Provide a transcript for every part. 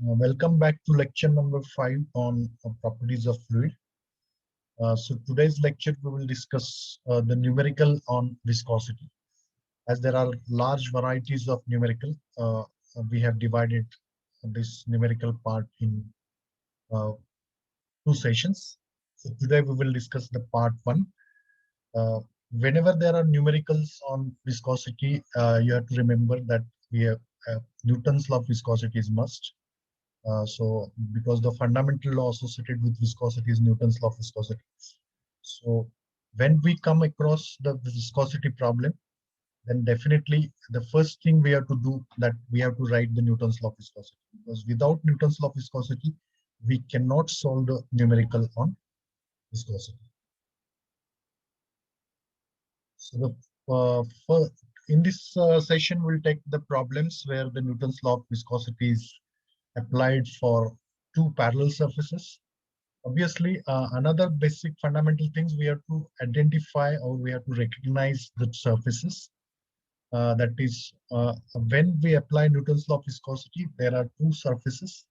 Welcome back to lecture number 5 on properties of fluid. So today's lecture we will discuss the numerical on viscosity. As there are large varieties of numerical, we have divided this numerical part in uh, 2 sessions. So today we will discuss the part 1. Whenever there are numericals on viscosity, you have to remember that we have Newton's law of viscosity is must. So because the fundamental law associated with viscosity is Newton's law of viscosity. So when we come across the viscosity problem, then definitely the first thing we have to do that we have to write the Newton's law of viscosity, because without Newton's law of viscosity, we cannot solve the numerical on viscosity. So in this session, we'll take the problems where the Newton's law of viscosity is applied for two parallel surfaces. Obviously, another basic fundamental things we have to identify or we have to recognize the surfaces. That is, when we apply Newton's law of viscosity, there are two surfaces.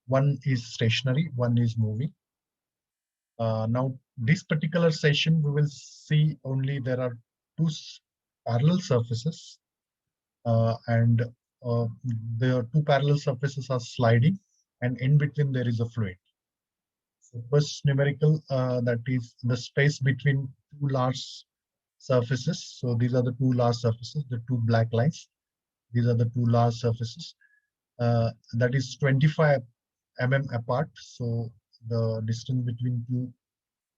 One is stationary, one is moving. Now, this particular session, we will see only there are two parallel surfaces, and the two parallel surfaces are sliding, and in between there is a fluid. So first numerical, that is the space between two large surfaces. So these are the two large surfaces, the two black lines. These are the two large surfaces. That is 25 mm apart. So the distance between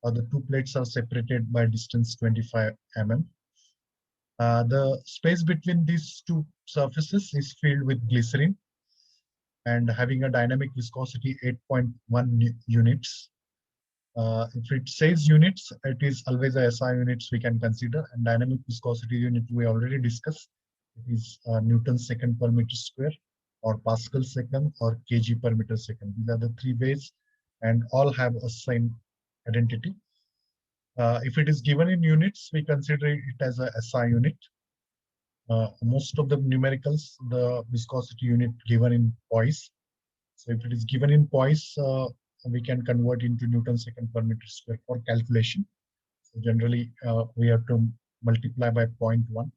the two plates are separated by distance 25 mm. The space between these two surfaces is filled with glycerin and having a dynamic viscosity 8.1 units. If it says units, it is always a SI units we can consider, and dynamic viscosity unit we already discussed. It is Newton second per meter square, or Pascal second, or kg per meter second. These are the three ways, and all have a same identity. If it is given in units, we consider it as a SI unit. Most of the numericals, the viscosity unit given in poise. So if it is given in poise, we can convert into Newton second per meter square for calculation. So generally, we have to multiply by 0.1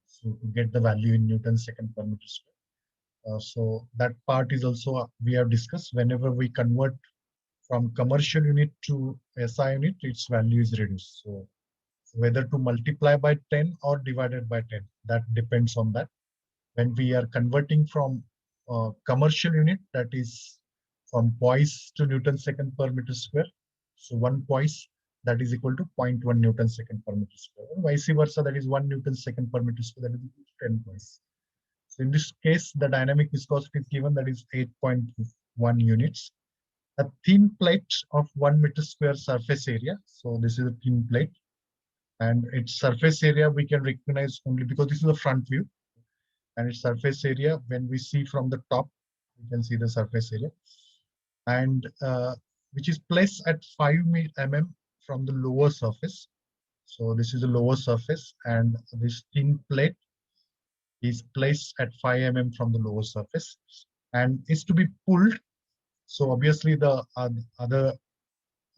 so to get the value in Newton second per meter square. So that part is also we have discussed. Whenever we convert from commercial unit to SI unit, its value is reduced. So whether to multiply by 10 or divided by 10, that depends on that. When we are converting from commercial unit, that is from poise to Newton second per meter square. So 1 poise, that is equal to 0.1 Newton second per meter square. And vice versa, that is 1 Newton second per meter square, that is equal to 10 poise. So in this case, the dynamic viscosity is given, that is 8.1 units. A thin plate of 1 meter square surface area. So this is a thin plate, and its surface area we can recognize only because this is a front view, and its surface area, when we see from the top, we can see the surface area, and which is placed at 5 mm from the lower surface. So this is the lower surface, and this thin plate is placed at 5 mm from the lower surface and is to be pulled. So obviously the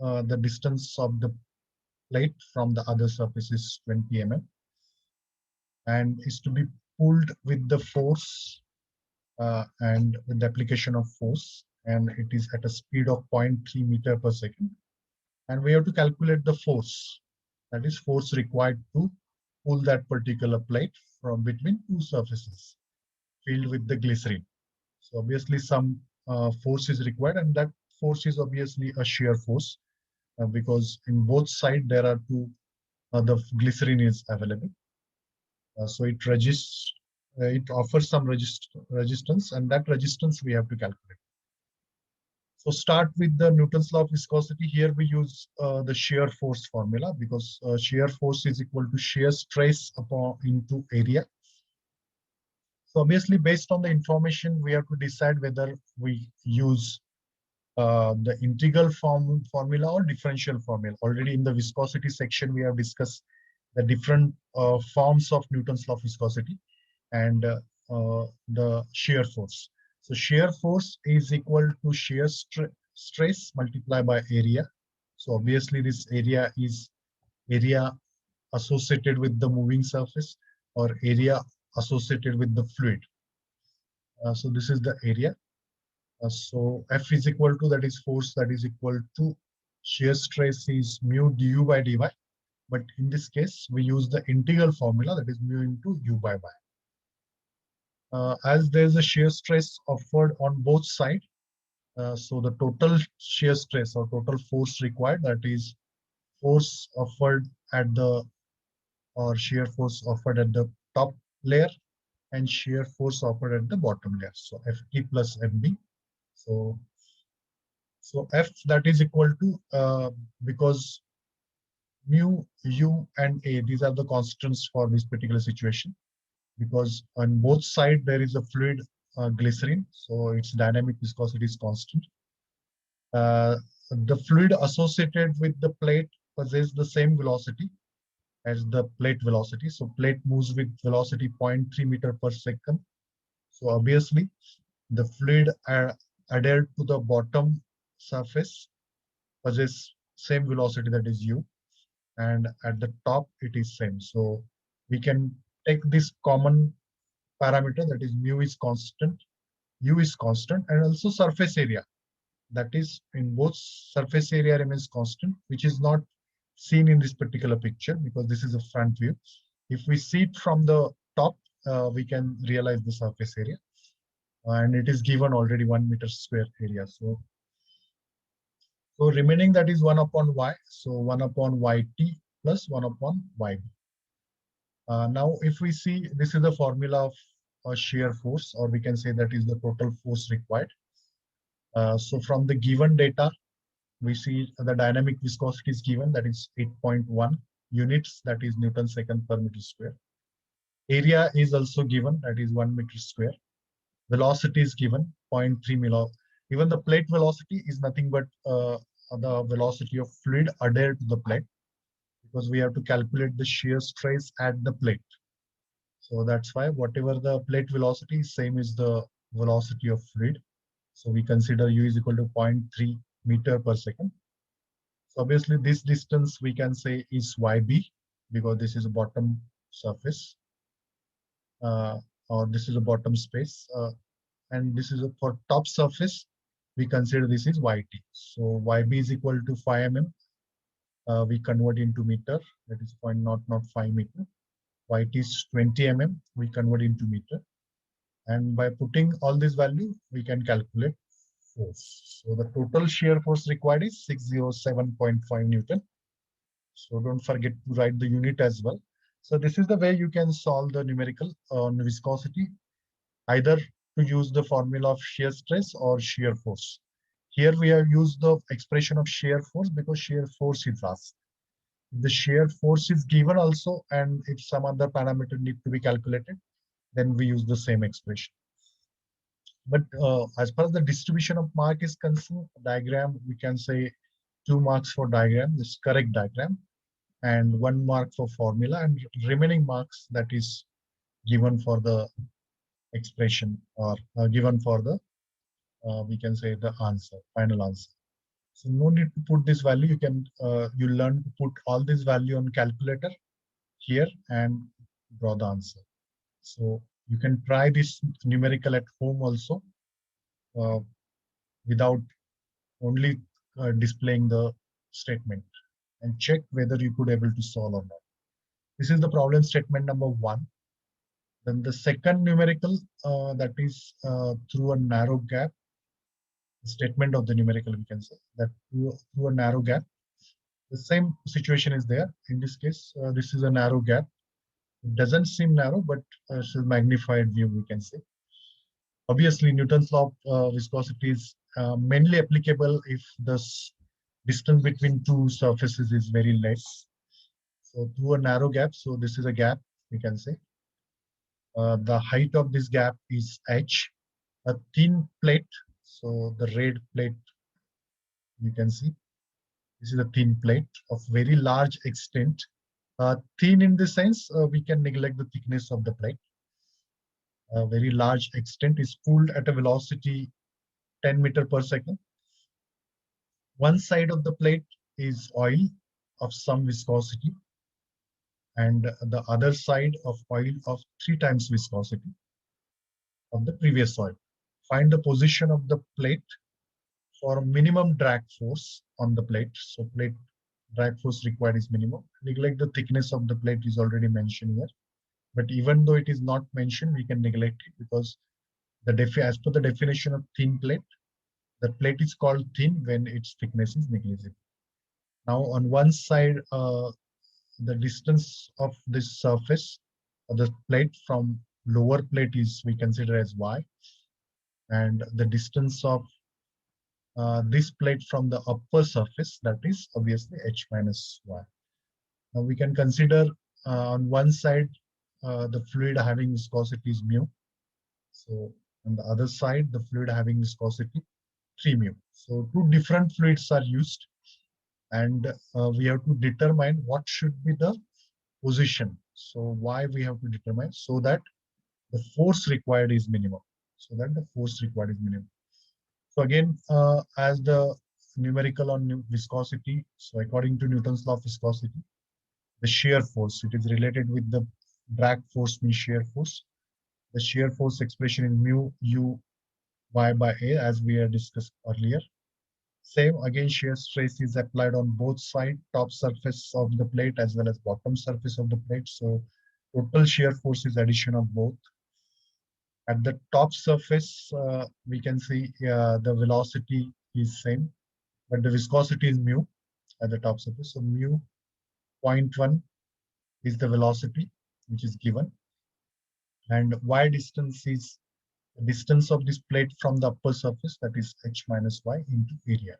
the distance of the plate from the other surface is 20 mm and is to be pulled with the force and with the application of force, and it is at a speed of 0.3 meter per second. And we have to calculate the force, that is force required to pull that particular plate from between two surfaces filled with the glycerin. So obviously some force is required, and that force is obviously a shear force because in both sides there are two, the glycerin is available. So it resists, it offers some resistance, and that resistance we have to calculate. So start with the Newton's law of viscosity. Here we use the shear force formula, because shear force is equal to shear stress upon into area. So obviously, based on the information, we have to decide whether we use the integral formula or differential formula. Already in the viscosity section, we have discussed the different forms of Newton's law of viscosity and the shear force. So shear force is equal to shear stress multiplied by area. So obviously this area is area associated with the moving surface or area associated with the fluid. So this is the area. So F is equal to, that is force, that is equal to shear stress is mu du by dy. But in this case, we use the integral formula, that is mu into u by y. As there's a shear stress offered on both sides, so the total shear stress or total force required, that is force offered at the, or shear force offered at the top layer and shear force offered at the bottom layer. So Ft plus Mb. So F, that is equal to, because mu, u, and a, these are the constants for this particular situation, because on both sides there is a fluid glycerin, so its dynamic viscosity is constant. The fluid associated with the plate possesses the same velocity as the plate velocity. So plate moves with velocity 0.3 meter per second. So obviously the fluid adhered to the bottom surface possess same velocity, that is u, and at the top it is same. So we can take this common parameter, that is mu is constant, u is constant, and also surface area, that is in both surface area remains constant, which is not seen in this particular picture because this is a front view. If we see it from the top, we can realize the surface area, and it is given already 1 meter square area. So remaining, that is 1 upon y. So 1 upon yt plus 1 upon yb. Now, if we see, this is the formula of shear force, or we can say that is the total force required. So from the given data, we see the dynamic viscosity is given, that is 8.1 units, that is Newton second per meter square. Area is also given, that is 1 meter square. Velocity is given, 0.3 milo. Even the plate velocity is nothing but the velocity of fluid adhered to the plate, because we have to calculate the shear stress at the plate. So that's why whatever the plate velocity is, same is the velocity of fluid. So we consider u is equal to 0.3 meter per second. So obviously this distance we can say is yb, because this is a bottom surface, or this is a bottom space, and this is for top surface, we consider this is yt. So yb is equal to 5 mm. We convert into meter, that is 0.005 meter. Yt is 20 mm, we convert into meter. And by putting all this value, we can calculate force. So the total shear force required is 607.5 Newton. So don't forget to write the unit as well. So this is the way you can solve the numerical on viscosity, either to use the formula of shear stress or shear force. Here we have used the expression of shear force because shear force is asked. If the shear force is given also, and if some other parameter need to be calculated, then we use the same expression. But as far as the distribution of mark is concerned, diagram, we can say 2 marks for diagram, this correct diagram, and 1 mark for formula, and remaining marks that is given for the expression, or given for the, we can say the answer, final answer. So no need to put this value. You can, you learn to put all this value on calculator here and draw the answer. So you can try this numerical at home also, without only displaying the statement, and check whether you could able to solve or not. This is the problem statement number 1. Then the second numerical, that is through a narrow gap, statement of the numerical, we can say that through a narrow gap. The same situation is there. In this case, this is a narrow gap. It doesn't seem narrow, but it's a magnified view, we can say. Obviously, Newton's law of viscosity is mainly applicable if the distance between two surfaces is very less. So through a narrow gap, so this is a gap, we can say. The height of this gap is h. A thin plate, so the red plate, you can see. This is a thin plate of very large extent. Thin in the sense, we can neglect the thickness of the plate. a very large extent, is cooled at a velocity 10 meter per second. One side of the plate is oil of some viscosity, and the other side of oil of 3 times viscosity of the previous oil. Find the position of the plate for minimum drag force on the plate. So plate drag force required is minimum. Neglect the thickness of the plate is already mentioned here. But even though it is not mentioned, we can neglect it because as per the definition of thin plate, the plate is called thin when its thickness is negligible. Now on one side, the distance of this surface of the plate from lower plate is we consider as y, and the distance of this plate from the upper surface, that is obviously h minus y. Now we can consider on one side the fluid having viscosity is mu. So on the other side, the fluid having viscosity 3 mu. So two different fluids are used, and we have to determine what should be the position. So why we have to determine? So that the force required is minimum. So that the force required is minimum. So again, as the numerical on viscosity, so according to Newton's law of viscosity, the shear force, it is related with the drag force means shear force. The shear force expression in mu u y by a, as we had discussed earlier. Same again, shear stress is applied on both sides, top surface of the plate as well as bottom surface of the plate. So total shear force is addition of both. At the top surface, we can see the velocity is same, but the viscosity is mu at the top surface. So mu 0.1 is the velocity which is given, and y distance is the distance of this plate from the upper surface, that is h minus y into area.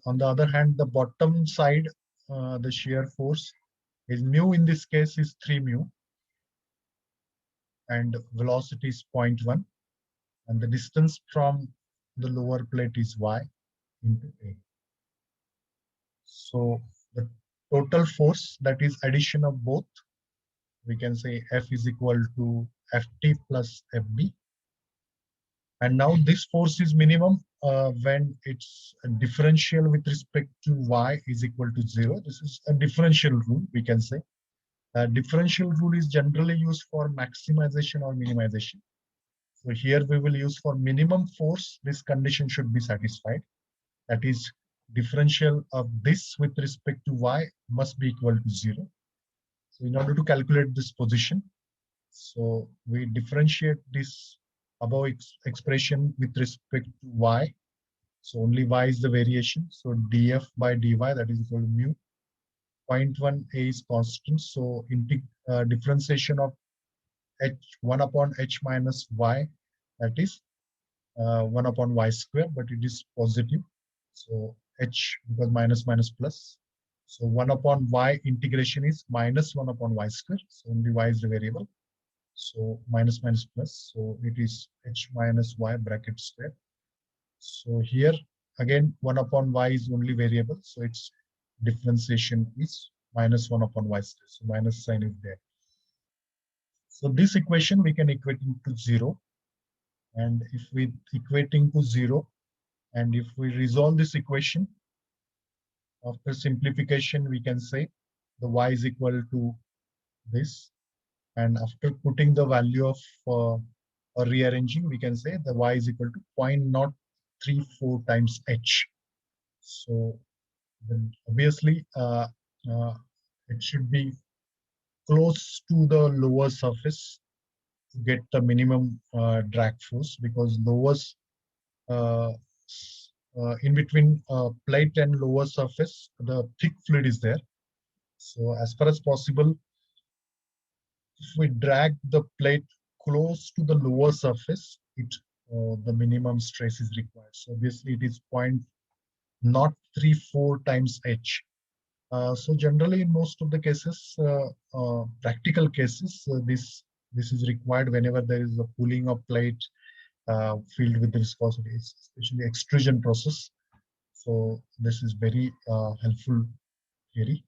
On the other hand, the bottom side, the shear force is mu in this case is 3 mu, and velocity is 0.1, and the distance from the lower plate is y into a. So the total force, that is addition of both, we can say F is equal to Ft plus Fb. And now this force is minimum when it's a differential with respect to y is equal to 0. This is a differential rule, we can say. A differential rule is generally used for maximization or minimization. So here we will use for minimum force, this condition should be satisfied. That is, differential of this with respect to y must be equal to 0. So in order to calculate this position, so we differentiate this above expression with respect to y. So only y is the variation. So df by dy, that is equal to mu. 0.1 a is constant. So differentiation of h1 upon h minus y, that is 1 upon y square, but it is positive. So h, because minus minus plus. So 1 upon y integration is minus 1 upon y square. So only y is the variable. So minus minus plus. So it is h minus y bracket square. So here again 1 upon y is only variable. So its differentiation is minus 1 upon y square. So minus sign is there. So this equation we can equate into 0. And if we equating to 0, and if we resolve this equation, after simplification, we can say the y is equal to this. And after putting the value of or rearranging, we can say the y is equal to 0.034 times h. So then obviously it should be close to the lower surface to get the minimum drag force, because lowest in between plate and lower surface, the thick fluid is there. So as far as possible, if we drag the plate close to the lower surface, the minimum stress is required. So obviously it is 0.034 times h. So generally in most of the cases, practical cases, this is required whenever there is a pulling of plate filled with the viscosity, especially extrusion process. So this is very helpful theory.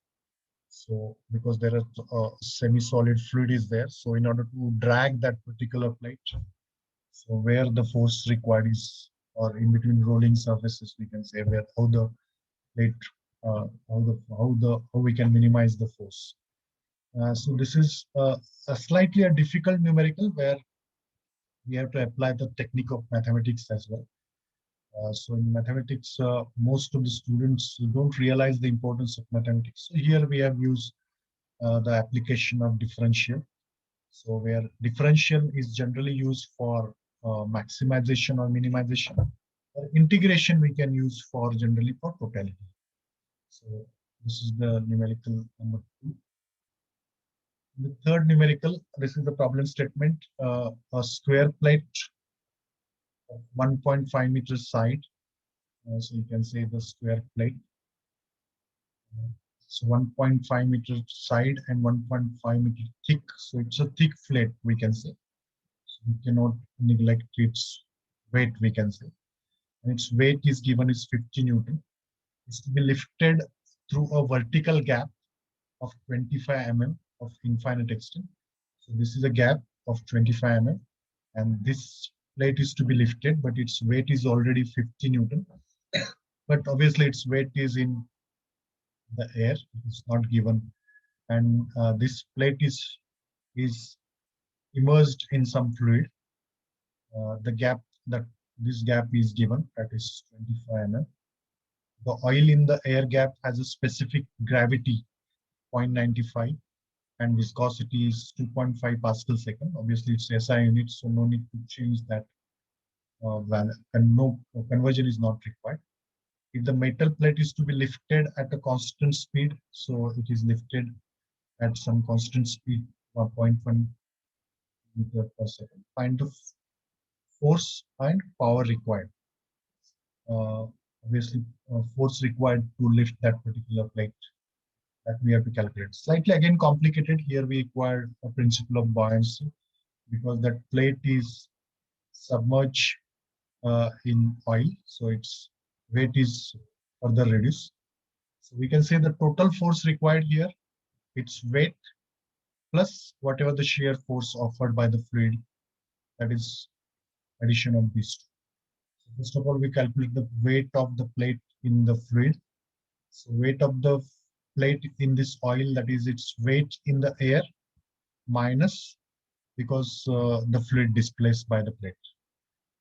So because there is a semi-solid fluid is there, so in order to drag that particular plate, so where the force required is, or in between rolling surfaces, we can say where how the plate, how we can minimize the force. So this is a slightly a difficult numerical where we have to apply the technique of mathematics as well. So in mathematics, most of the students don't realize the importance of mathematics. So here we have used the application of differential. So where differential is generally used for maximization or minimization. Integration we can use for generally for totality. So this is the numerical number 2. The third numerical, this is the problem statement. A square plate of 1.5 meters side. So you can say the square plate. So 1.5 meter side and 1.5 meter thick. So it's a thick plate, we can say. So we cannot neglect its weight, we can say. And its weight is given is 50 Newton. It's to be lifted through a vertical gap of 25 mm of infinite extent. So this is a gap of 25 mm, and this plate is to be lifted, but its weight is already 50 Newton. But obviously its weight is in the air, it's not given. And this plate is immersed in some fluid. The gap that this gap is given, that is 25 mm. The oil in the air gap has a specific gravity 0.95 and viscosity is 2.5 pascal second. Obviously it's SI unit, so no need to change that value, and no conversion is not required. If the metal plate is to be lifted at a constant speed, so it is lifted at some constant speed, 1.1 meter per second. Find the force and power required. Uh, Obviously, force required to lift that particular plate that we have to calculate. Slightly again complicated. Here we require a principle of buoyancy because that plate is submerged in oil, so its weight is further reduced. So we can say the total force required here, its weight plus whatever the shear force offered by the fluid, that is addition of these two. So first of all, we calculate the weight of the plate in the fluid. So weight of the plate in this oil, that is its weight in the air minus, because the fluid displaced by the plate.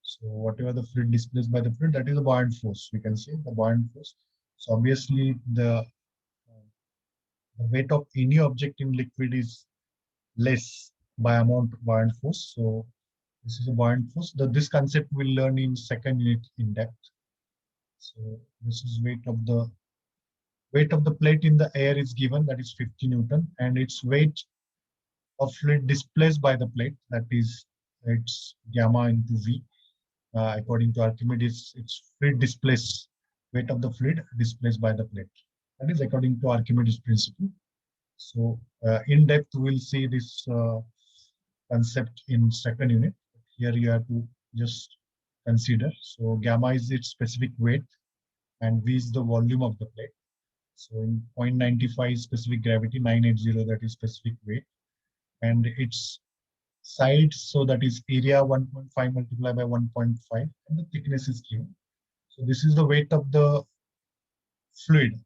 So whatever the fluid displaced by the fluid, that is the buoyant force, we can say the buoyant force. So obviously the weight of any object in liquid is less by amount of buoyant force. So this is a buoyant force. This concept we'll learn in second unit in depth. So this is weight of the plate in the air is given, that is 50 Newton, and its weight of fluid displaced by the plate, that is its gamma into V. According to Archimedes, it's fluid displaced, weight of the fluid displaced by the plate. That is according to Archimedes principle. So in depth, we'll see this concept in second unit. Here you have to just consider. So gamma is its specific weight and V is the volume of the plate. So in 0.95 specific gravity, 980, that is specific weight. And its sides, so that is area 1.5 multiplied by 1.5, and the thickness is given. So this is the weight of the fluid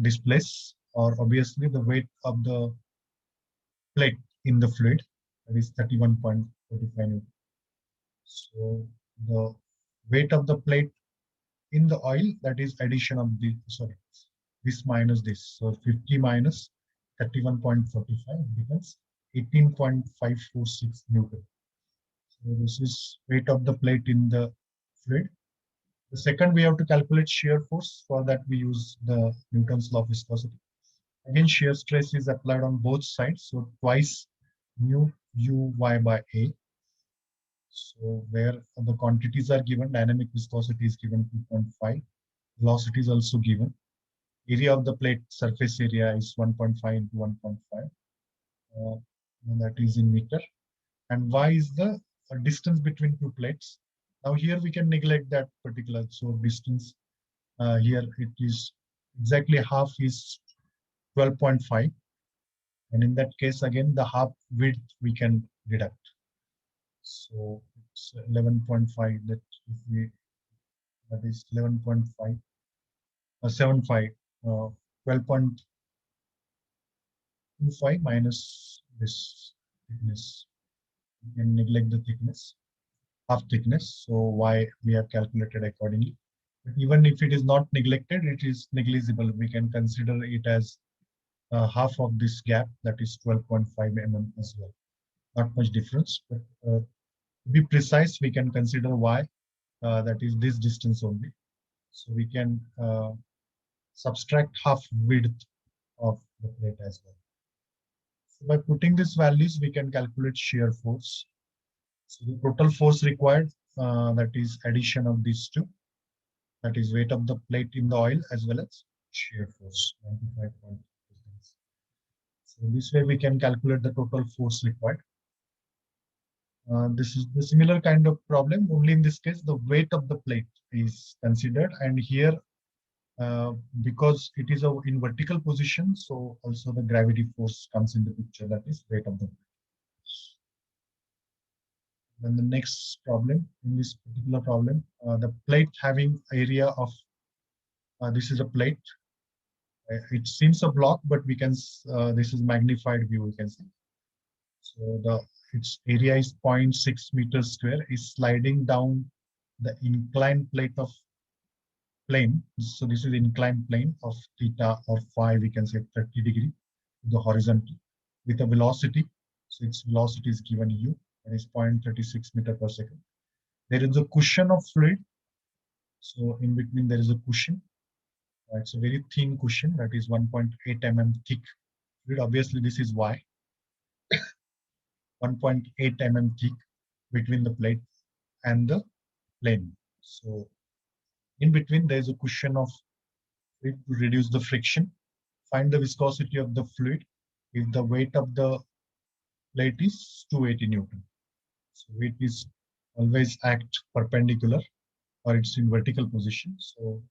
displaced, or obviously the weight of the plate in the fluid, that is 31.45 Newton. So the weight of the plate in the oil, that is addition of the, sorry, this minus this. So 50 minus 31.45 becomes 18.546 Newton. So this is weight of the plate in the fluid. The second, we have to calculate shear force. For that, we use the Newton's law of viscosity. Again, shear stress is applied on both sides. So twice mu uy by a. So where the quantities are given, dynamic viscosity is given 2.5. Velocity is also given. Area of the plate, surface area is 1.5 into 1.5. And that is in meter. And y is the distance between two plates. Now here we can neglect that particular, so distance here it is exactly half is 12.5. And in that case, again, the half width we can deduct. So it's 11.5. That if we that is 11.5 75 12.25 minus this thickness. We can neglect the thickness, half thickness. So y we have calculated accordingly. But even if it is not neglected, it is negligible. We can consider it as half of this gap, that is 12.5 as well. Not much difference, but to be precise, we can consider y, that is this distance only. So we can subtract half width of the plate as well. So by putting these values, we can calculate shear force. So the total force required, that is addition of these two, that is weight of the plate in the oil as well as shear force, 95. So this way we can calculate the total force required. This is the similar kind of problem, only in this case, the weight of the plate is considered. And here, because it is in vertical position, so also the gravity force comes in the picture, that is weight of the plate. Then the next problem, in this particular problem, the plate having area of, this is a plate. It seems a block, but we can, this is magnified view, we can see. So its area is 0.6 meters square, is sliding down the inclined plate of plane. So this is inclined plane of theta or phi, we can say 30 degree to the horizontal with a velocity. So its velocity is given u, and is 0.36 meter per second. There is a cushion of fluid. So in between there is a cushion. It's a very thin cushion, that is 1.8 mm thick fluid. Obviously this is y. 1.8 mm thick between the plate and the plane. So in between there is a cushion of fluid to reduce the friction. Find the viscosity of the fluid if the weight of the plate is 280 Newton. So weight is always act perpendicular or it's in vertical position. So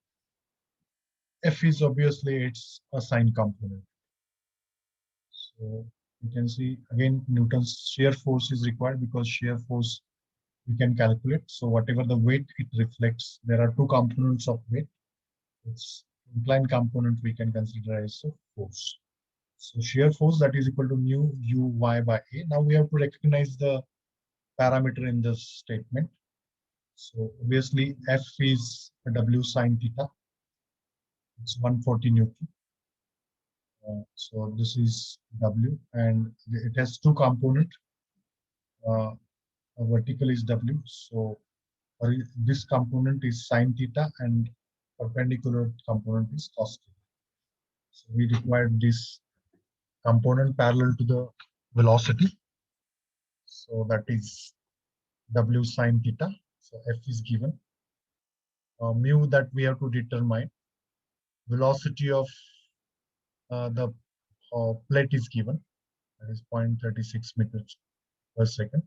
F is obviously it's a sign component. So you can see again Newton's shear force is required because shear force we can calculate. So whatever the weight it reflects, there are two components of weight. Its inclined component we can consider as a force. So shear force, that is equal to mu uy by a. Now we have to recognize the parameter in this statement. So obviously F is W sine theta. It's 140 Newton. So this is W, and it has two components. Vertical is W. So this component is sine theta, and perpendicular component is cos theta. So we required this component parallel to the velocity. So that is W sine theta. So F is given. Mu that we have to determine. Velocity of the plate is given. That is 0.36 meters per second.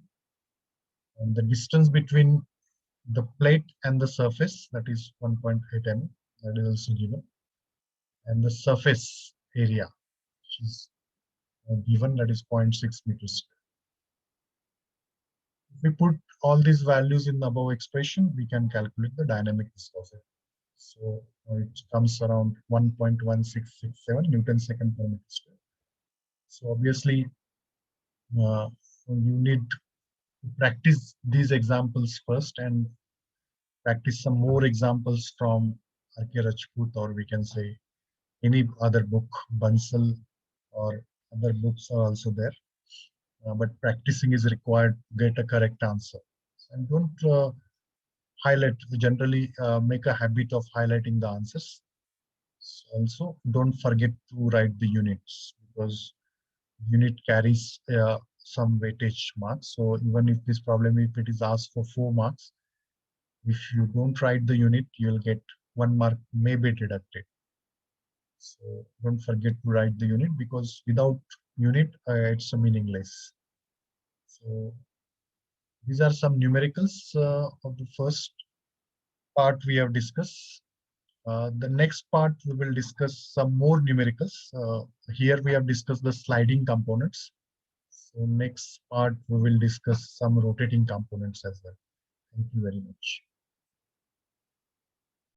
And the distance between the plate and the surface, that is 1.8 mm, that is also given. And the surface area, which is given, that is 0.6 meters. If we put all these values in the above expression, we can calculate the dynamic viscosity. So it comes around 1.1667 Newton second per meter square. So obviously, you need to practice these examples first and practice some more examples from R.K. Rajput, or we can say any other book, Bansal or other books are also there. But practicing is required to get a correct answer. And don't highlight, generally make a habit of highlighting the answers. Also, don't forget to write the units, because unit carries some weightage marks. So even if this problem, if it is asked for 4 marks, if you don't write the unit, you'll get 1 mark may be deducted. So don't forget to write the unit, because without unit, it's meaningless. So these are some numericals of the first part we have discussed. The next part, we will discuss some more numericals. Here we have discussed the sliding components. So next part, we will discuss some rotating components as well. Thank you very much.